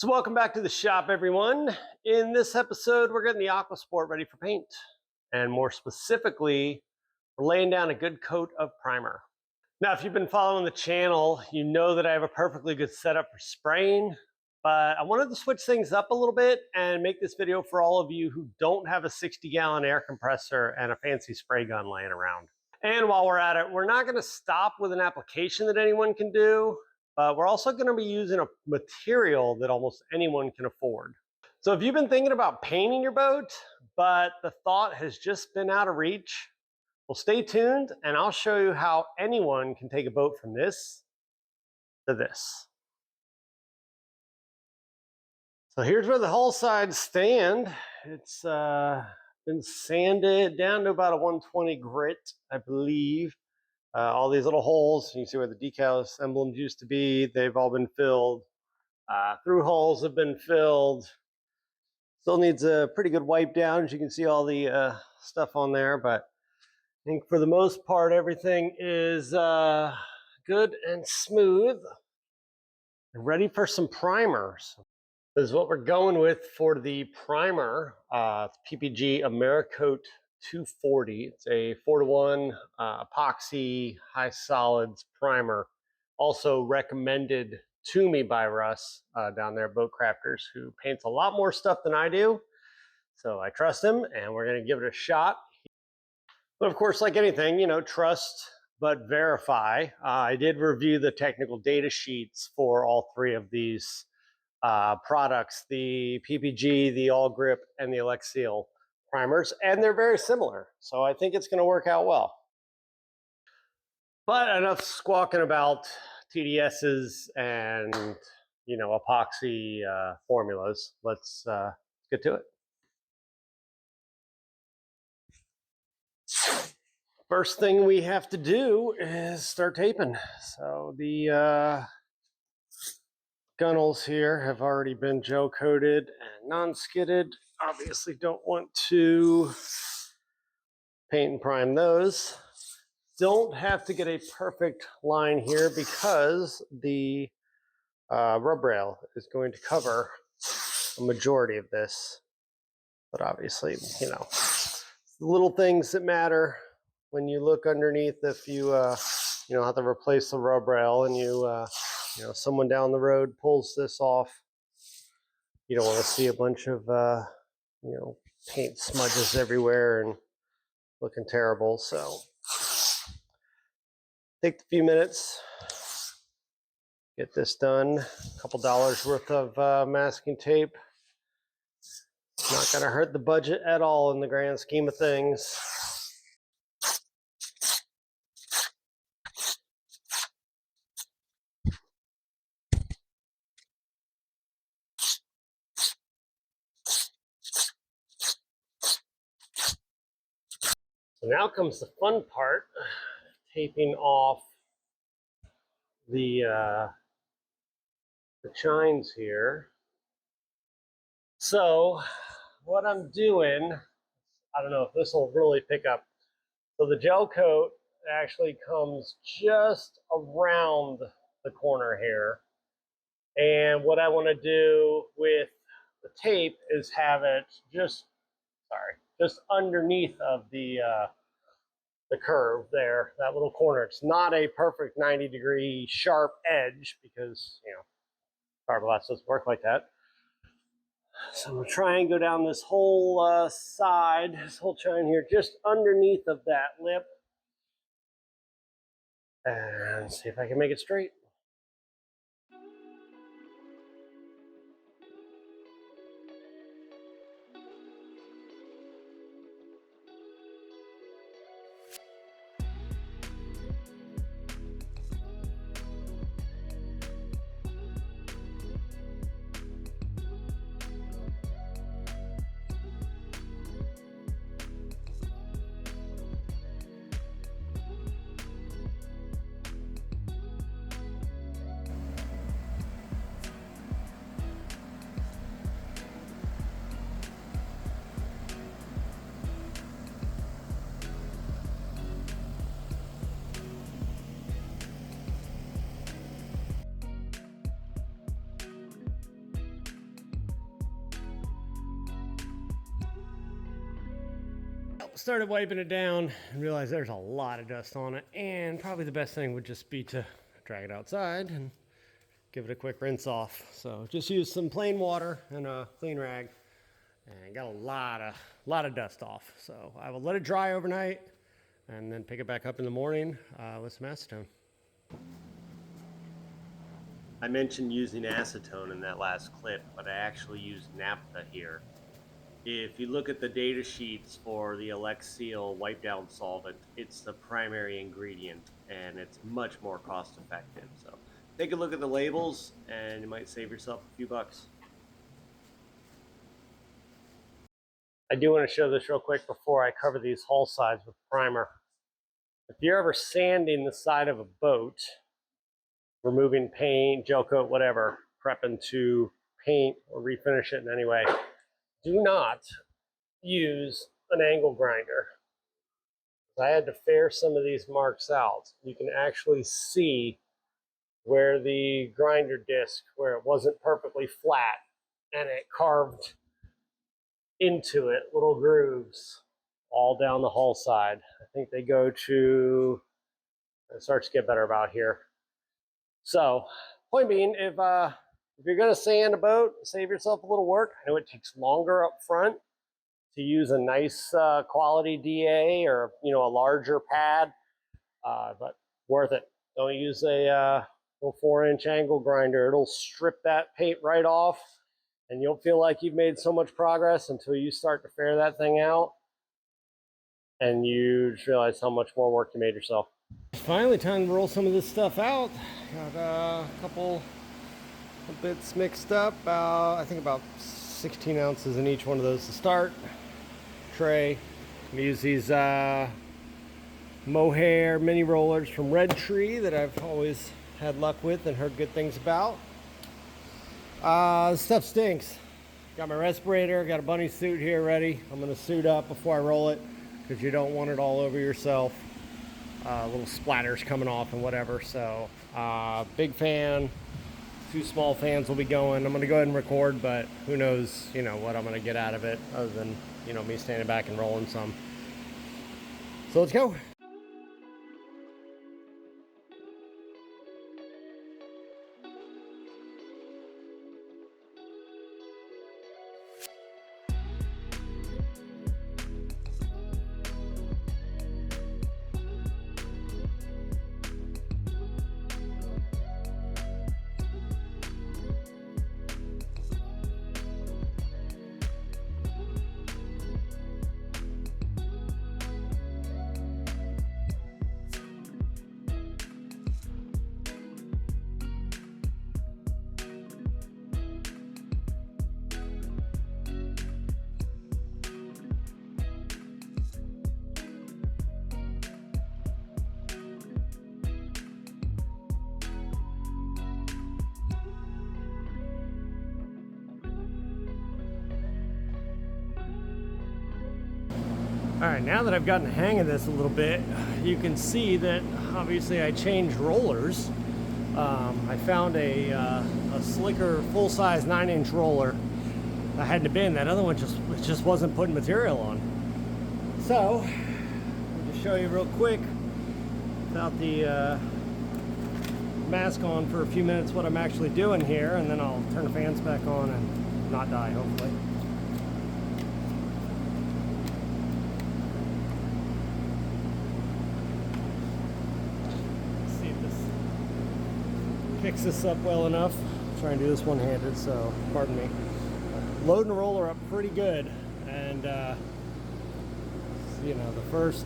So welcome back to the shop, everyone. In this episode, we're getting the Aquasport ready for paint. And more specifically, we're laying down a good coat of primer. Now, if you've been following the channel, you know that I have a perfectly good setup for spraying, but I wanted to switch things up a little bit and make this video for all of you who don't have a 60-gallon air compressor and a fancy spray gun laying around. And while we're at it, we're not gonna stop with an application that anyone can do. We're also going to be using a material that almost anyone can afford. So if you've been thinking about painting your boat, but the thought has just been out of reach, well, stay tuned and I'll show you how anyone can take a boat from this to this. So here's where the hull sides stand. It's been sanded down to about a 120 grit, I believe. All these little holes, you can see where the decals emblems used to be, they've all been filled. Through holes have been filled. Still needs a pretty good wipe down, as you can see all the stuff on there, but I think for the most part, everything is good and smooth. And ready for some primers. This is what we're going with for the primer, PPG Americoat 240. It's a 4-to-1 epoxy high solids primer. Also recommended to me by Russ down there at Boat Crafters, who paints a lot more stuff than I do. So I trust him and we're gonna give it a shot. But of course, like anything, you know, trust but verify. I did review the technical data sheets for all three of these products, the PPG, the All Grip, and the Alexial primers, and they're very similar. So I think it's going to work out well. But enough squawking about TDSs and, you know, epoxy formulas. Let's get to it. First thing we have to do is start taping. So the gunnels here have already been gel coated and non-skidded. Obviously don't want to paint and prime those. Don't have to get a perfect line here because the rub rail is going to cover a majority of this. But obviously, you know, the little things that matter when you look underneath. If you you know, have to replace the rub rail and you know, someone down the road pulls this off, you don't want to see a bunch of you know, paint smudges everywhere and looking terrible. So take a few minutes, get this done. A couple dollars worth of masking tape. Not going to hurt the budget at all in the grand scheme of things. So now comes the fun part, taping off the chines here. So what I'm doing, I don't know if this will really pick up. So the gel coat actually comes just around the corner here. And what I want to do with the tape is have it just underneath of the curve there, that little corner. It's not a perfect 90-degree sharp edge because, you know, fiberglass doesn't work like that. So I'm going to try and go down this whole side, this whole chine here, just underneath of that lip, and see if I can make it straight. started wiping it down and realized there's a lot of dust on it, and probably the best thing would just be to drag it outside and give it a quick rinse off. So just use some plain water and a clean rag, and got a lot of dust off. So I will let it dry overnight and then pick it back up in the morning with some acetone. I mentioned using acetone in that last clip, but I actually used naphtha here. If you look at the data sheets for the Seal wipe down solvent, it's the primary ingredient and it's much more cost effective. So take a look at the labels and you might save yourself a few bucks. I do want to show this real quick before I cover these hull sides with primer. If you're ever sanding the side of a boat, removing paint, gel coat, whatever, prepping to paint or refinish it in any way, do not use an angle grinder. I had to fair some of these marks out. You can actually see where the grinder disc, where it wasn't perfectly flat, and it carved into it little grooves all down the hull side. I think they go to, it starts to get better about here. So, point being, if you're gonna sand a boat, save yourself a little work. I know it takes longer up front to use a nice quality DA or a larger pad, but worth it. Don't use a little 4-inch angle grinder. It'll strip that paint right off, and you'll feel like you've made so much progress until you start to fair that thing out, and you just realize how much more work you made yourself. Finally, time to roll some of this stuff out. Got a couple bits mixed up. I think about 16 ounces in each one of those to start. Tray. I'm gonna use these mohair mini rollers from Red Tree that I've always had luck with and heard good things about. This stuff stinks. Got my respirator, got a bunny suit here ready. I'm gonna suit up before I roll it because you don't want it all over yourself. Little splatters coming off and whatever. So big fan, 2 small fans will be going. I'm gonna go ahead and record, but who knows what I'm gonna get out of it other than me standing back and rolling some. So let's go. All right, now that I've gotten the hang of this a little bit, you can see that obviously I changed rollers. I found a slicker full-size 9-inch roller. I had in the bin. That other one just wasn't putting material on. So, I'll just show you real quick without the mask on for a few minutes what I'm actually doing here, and then I'll turn the fans back on and not die, hopefully. Picks this up well enough. I'm trying to do this one-handed, so pardon me. Loading the roller up pretty good, and the first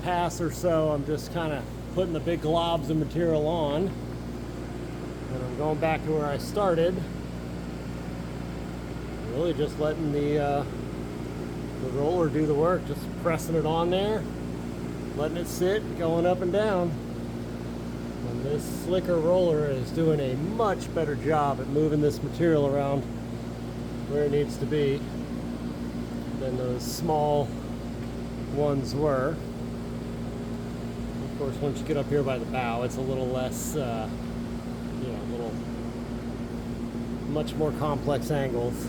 pass or so, I'm just kind of putting the big globs of material on, and I'm going back to where I started. Really just letting the roller do the work, just pressing it on there, letting it sit, going up and down. And this slicker roller is doing a much better job at moving this material around where it needs to be than those small ones were. Of course, once you get up here by the bow, it's a little less, much more complex angles.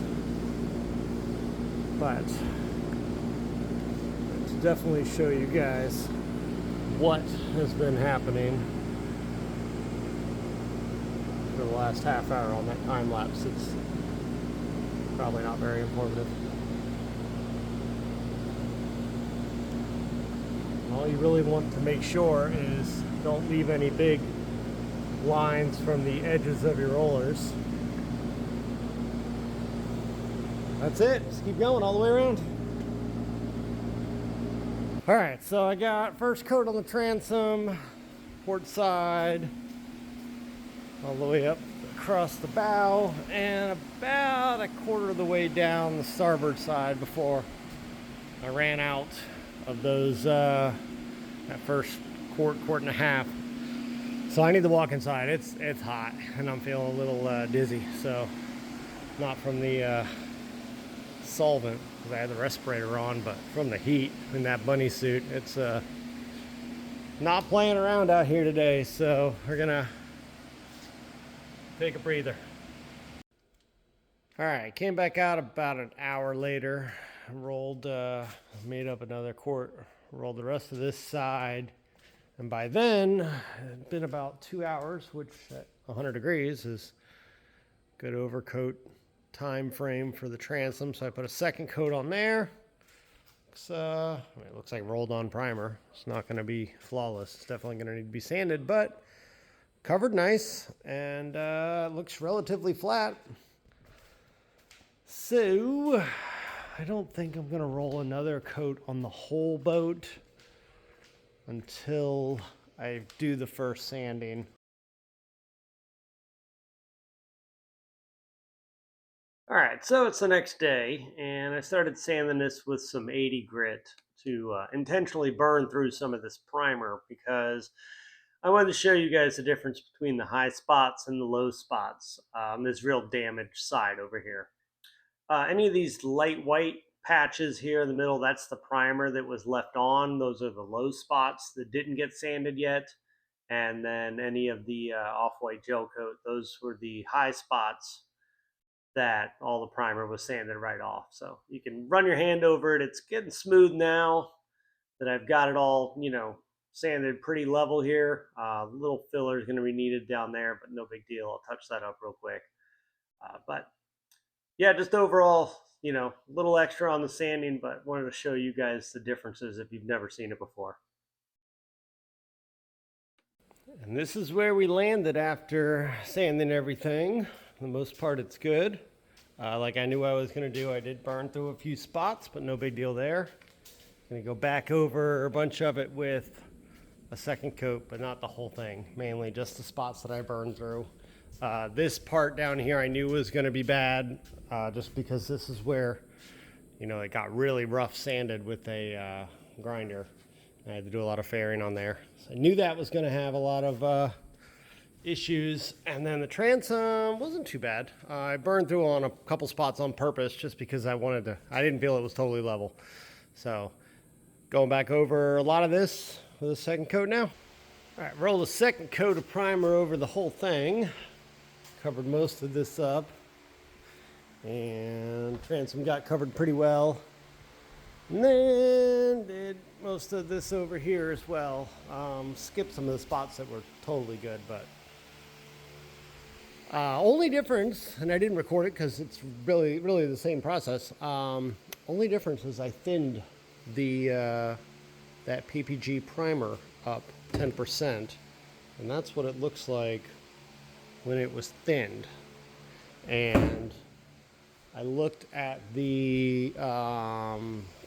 But definitely show you guys what has been happening for the last half hour on that time lapse. It's probably not very informative. All you really want to make sure is don't leave any big lines from the edges of your rollers. That's it. Just keep going all the way around. All right, so I got first coat on the transom, port side, all the way up across the bow, and about a quarter of the way down the starboard side before I ran out of those, that first quart and a half. So I need to walk inside. It's hot, and I'm feeling a little dizzy. So not from the solvent, because I had the respirator on, but from the heat in that bunny suit. It's not playing around out here today, so we're gonna take a breather. All right, came back out about an hour later, rolled, made up another quart, rolled the rest of this side, and by then it'd been about 2 hours, which at 100 degrees is good overcoat time frame for the transom. So I put a second coat on there. It looks like rolled on primer. It's not going to be flawless. It's definitely going to need to be sanded, but covered nice, and looks relatively flat. So I don't think I'm going to roll another coat on the whole boat until I do the first sanding. All right, so it's the next day, and I started sanding this with some 80 grit to intentionally burn through some of this primer, because I wanted to show you guys the difference between the high spots and the low spots. This real damaged side over here. Any of these light white patches here in the middle, that's the primer that was left on. Those are the low spots that didn't get sanded yet. And then any of the off-white gel coat, those were the high spots that all the primer was sanded right off. So you can run your hand over it. It's getting smooth now that I've got it all, sanded pretty level here. Little filler is going to be needed down there, but no big deal. I'll touch that up real quick. But yeah, just overall, a little extra on the sanding, but wanted to show you guys the differences if you've never seen it before. And this is where we landed after sanding everything. For the most part, it's good. Like I knew I was going to do, I did burn through a few spots, but no big deal there. Going to go back over a bunch of it with a second coat, but not the whole thing. Mainly just the spots that I burned through. This part down here I knew was going to be bad, just because this is where, it got really rough sanded with a grinder. I had to do a lot of fairing on there. So I knew that was going to have a lot of issues. And then the transom wasn't too bad. I burned through on a couple spots on purpose just because I didn't feel it was totally level. So going back over a lot of this with a second coat now. All right, roll the second coat of primer over the whole thing. Covered most of this up. And transom got covered pretty well. And then did most of this over here as well. Skipped some of the spots that were totally good, but only difference, and I didn't record it because it's really the same process. Only difference is I thinned the that PPG primer up 10%, and that's what it looks like when it was thinned. And I looked at the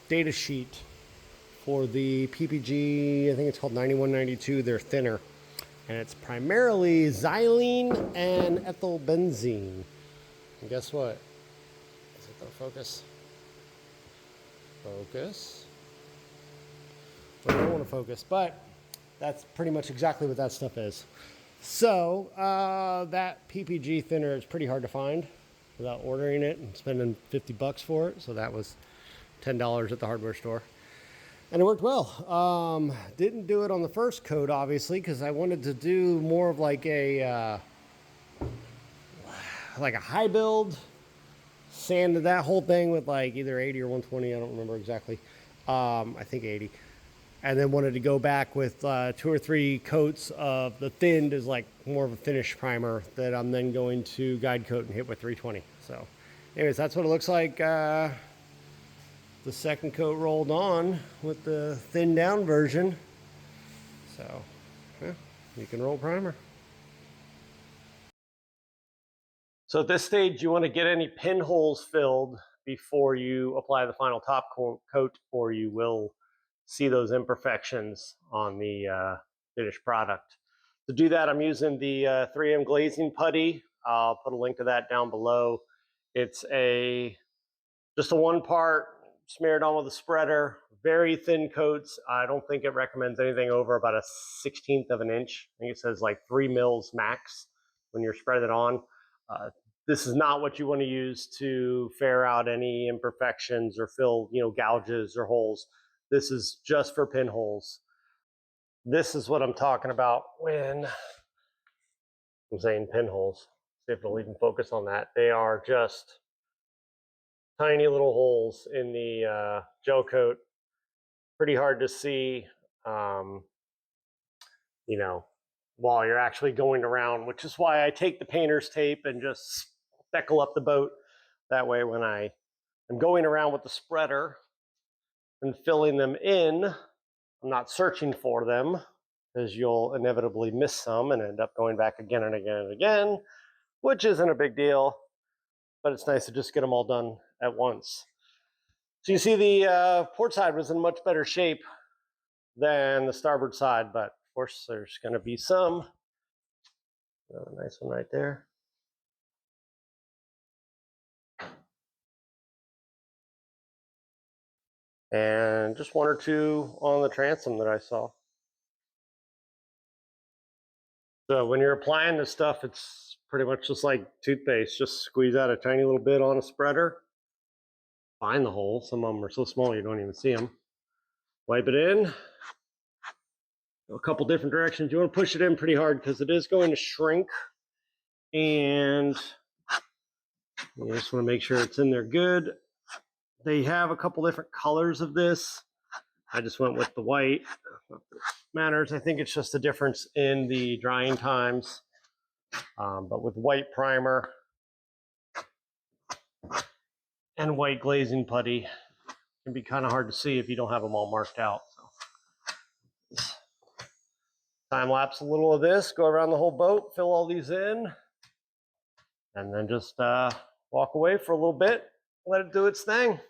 data sheet for the PPG, I think it's called 9192, they're thinner. And it's primarily xylene and ethyl benzene. And guess what? Is it the focus? Focus. Well, I don't want to focus, but that's pretty much exactly what that stuff is. So that PPG thinner is pretty hard to find without ordering it and spending $50 for it. So that was $10 at the hardware store. And it worked well. Didn't do it on the first coat, obviously, because I wanted to do more of like a high build. Sanded that whole thing with like either 80 or 120, I don't remember exactly. I think 80. And then wanted to go back with 2 or 3 coats of the thinned is like more of a finish primer that I'm then going to guide coat and hit with 320. So anyways, that's what it looks like. The second coat rolled on with the thinned down version. So yeah, you can roll primer. So at this stage, you want to get any pinholes filled before you apply the final top coat, or you will see those imperfections on the finished product. To do that, I'm using the 3M glazing putty. I'll put a link to that down below. It's just a 1-part smeared on with a spreader, very thin coats. I don't think it recommends anything over about a 1/16 of an inch. I think it says like 3 mils max when you're spreading it on. This is not what you want to use to ferret out any imperfections or fill, gouges or holes. This is just for pinholes. This is what I'm talking about when I'm saying pinholes. See if it'll even focus on that. They are just tiny little holes in the gel coat. Pretty hard to see, while you're actually going around, which is why I take the painter's tape and just speckle up the boat. That way when I am going around with the spreader and filling them in, I'm not searching for them, because you'll inevitably miss some and end up going back again and again and again, which isn't a big deal, but it's nice to just get them all done at once. So you see the port side was in much better shape than the starboard side, but of course there's going to be some. Another nice one right there. And just 1 or 2 on the transom that I saw. So when you're applying this stuff, it's pretty much just like toothpaste. Just squeeze out a tiny little bit on a spreader. Find the hole. Some of them are so small you don't even see them. Wipe it in. A couple different directions. You want to push it in pretty hard because it is going to shrink. And you just want to make sure it's in there good. They have a couple different colors of this. I just went with the white. Matters. I think it's just a difference in the drying times. But with white primer and white glazing putty, it can be kind of hard to see if you don't have them all marked out. So time lapse a little of this, go around the whole boat, fill all these in, and then just walk away for a little bit, let it do its thing.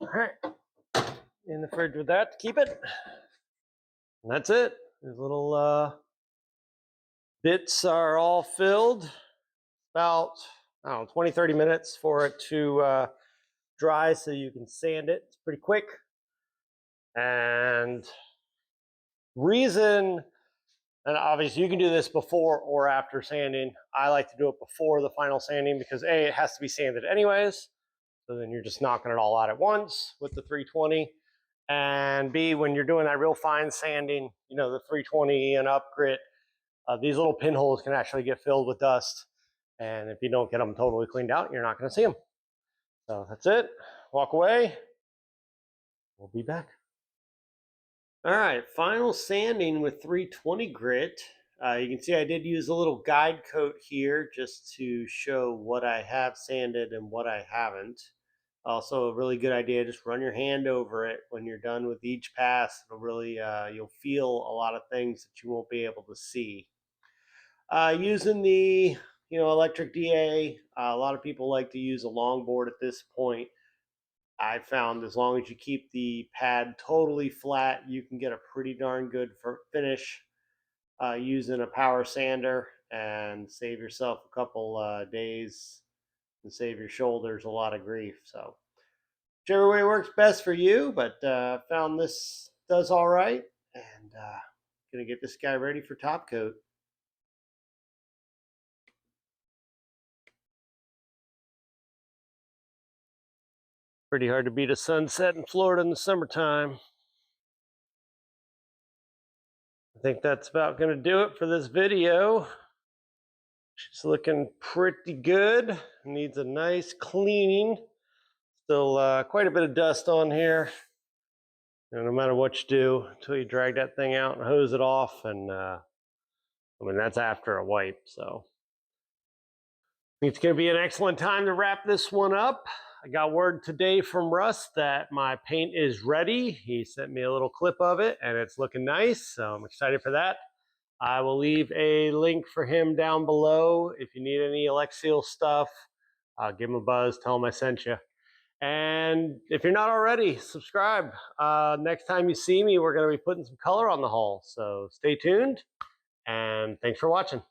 All right, in the fridge with that to keep it. And that's it. These little bits are all filled. About, 20-30 minutes for it to dry so you can sand it. It's pretty quick. And reason, and obviously you can do this before or after sanding. I like to do it before the final sanding because A, it has to be sanded anyways. So then you're just knocking it all out at once with the 320. And B, when you're doing that real fine sanding, the 320 and up grit, these little pinholes can actually get filled with dust. And if you don't get them totally cleaned out, you're not going to see them. So that's it. Walk away. We'll be back. All right, final sanding with 320 grit. You can see I did use a little guide coat here just to show what I have sanded and what I haven't. Also, a really good idea, just run your hand over it when you're done with each pass. It'll really, you'll feel a lot of things that you won't be able to see. Using the, electric DA, a lot of people like to use a longboard at this point. I found as long as you keep the pad totally flat, you can get a pretty darn good finish using a power sander and save yourself a couple days and save your shoulders a lot of grief. So whichever way works best for you, but found this does all right, and gonna get this guy ready for top coat. Pretty hard to beat a sunset in Florida in the summertime. I think that's about going to do it for this video. She's looking pretty good. Needs a nice cleaning. Still quite a bit of dust on here. No matter what you do, until you drag that thing out and hose it off, and I mean, that's after a wipe, so. It's going to be an excellent time to wrap this one up. I got word today from Russ that my paint is ready. He sent me a little clip of it, and it's looking nice, so I'm excited for that. I will leave a link for him down below. If you need any Alexial stuff, give him a buzz, tell him I sent you. And if you're not already, subscribe. Next time you see me, we're going to be putting some color on the hull, so stay tuned, and thanks for watching.